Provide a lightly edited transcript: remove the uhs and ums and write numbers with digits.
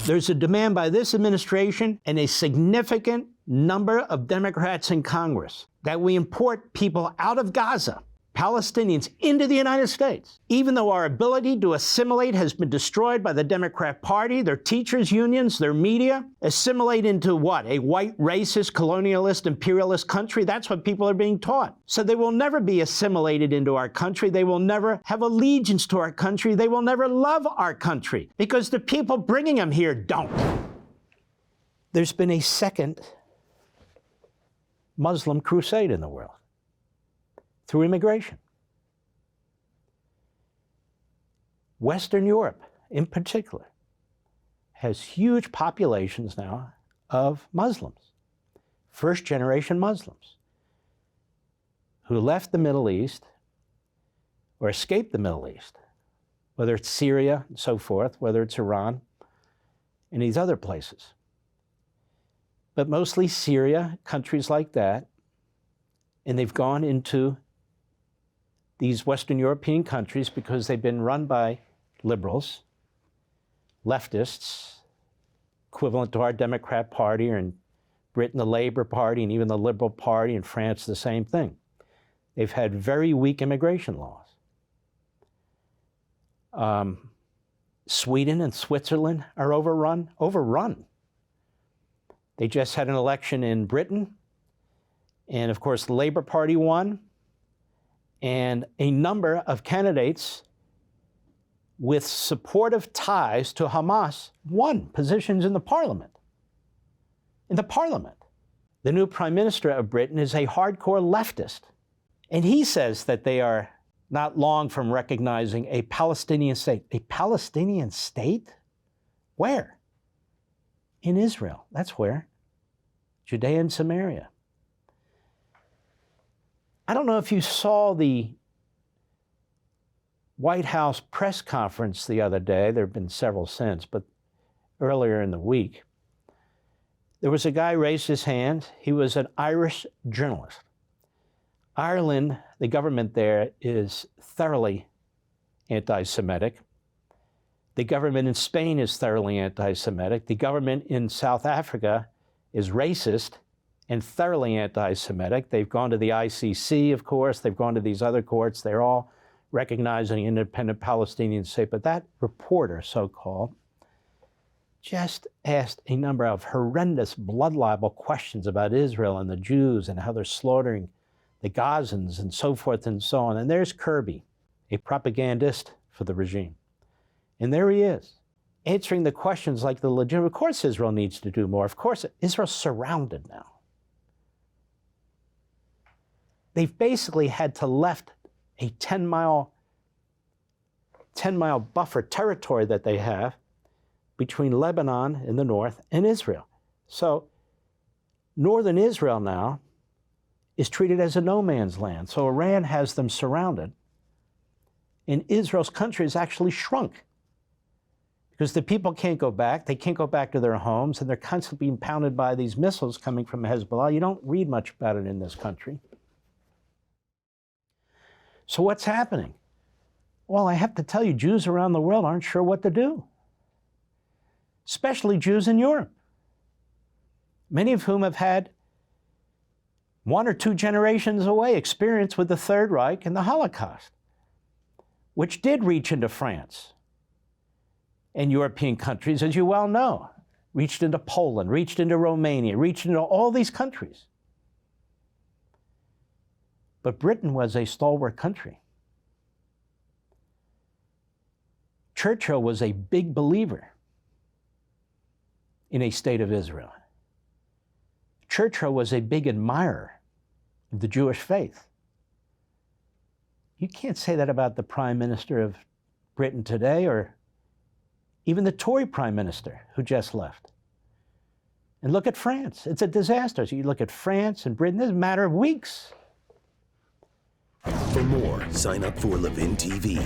There's a demand by this administration and a significant number of Democrats in Congress that we import people out of Gaza, Palestinians, into the United States, even though our ability to assimilate has been destroyed by the Democrat Party, their teachers' unions, their media. Assimilate into what? A white, racist, colonialist, imperialist country? That's what people are being taught. So they will never be assimilated into our country. They will never have allegiance to our country. They will never love our country because the people bringing them here don't. There's been a second Muslim crusade in the world through immigration. Western Europe, in particular, has huge populations now of Muslims, first-generation Muslims, who left the Middle East or escaped the Middle East, whether it's Syria and so forth, whether it's Iran, and these other places. But mostly Syria, countries like that, and they've gone into these Western European countries because they've been run by liberals, leftists, equivalent to our Democrat Party, or in Britain, the Labour Party, and even the Liberal Party, in France, the same thing. They've had very weak immigration laws. Sweden and Switzerland are overrun. They just had an election in Britain, and of course the Labour Party won, and a number of candidates with supportive ties to Hamas won positions in the parliament. The new Prime Minister of Britain is a hardcore leftist, and he says that they are not long from recognizing a Palestinian state. A Palestinian state? Where? In Israel. That's where. Judea and Samaria. I don't know if you saw the White House press conference the other day. There have been several since, but earlier in the week, there was a guy raised his hand. He was an Irish journalist. Ireland, the government there is thoroughly anti-Semitic. The government in Spain is thoroughly anti-Semitic. The government in South Africa is racist and thoroughly anti-Semitic. They've gone to the ICC, of course. They've gone to these other courts. They're all recognizing an independent Palestinian state. But that reporter, so-called, just asked a number of horrendous blood libel questions about Israel and the Jews and how they're slaughtering the Gazans and so forth and so on. And there's Kirby, a propagandist for the regime. And there he is, answering the questions like the legitimate. Of course Israel needs to do more. Of course, Israel's surrounded now. They've basically had to left a 10-mile buffer territory that they have between Lebanon in the north and Israel. So northern Israel now is treated as a no man's land. So Iran has them surrounded, and Israel's country has actually shrunk because the people can't go back. They can't go back to their homes, and they're constantly being pounded by these missiles coming from Hezbollah. You don't read much about it in this country. So what's happening? Well, I have to tell you, Jews around the world aren't sure what to do, especially Jews in Europe, many of whom have had 1 or 2 generations away experience with the Third Reich and the Holocaust, which did reach into France and European countries, as you well know, reached into Poland, reached into Romania, reached into all these countries. But Britain was a stalwart country. Churchill was a big believer in a state of Israel. Churchill was a big admirer of the Jewish faith. You can't say that about the Prime Minister of Britain today, or even the Tory Prime Minister who just left. And look at France. It's a disaster. So you look at France and Britain, it's a matter of weeks. For more, sign up for Levin TV.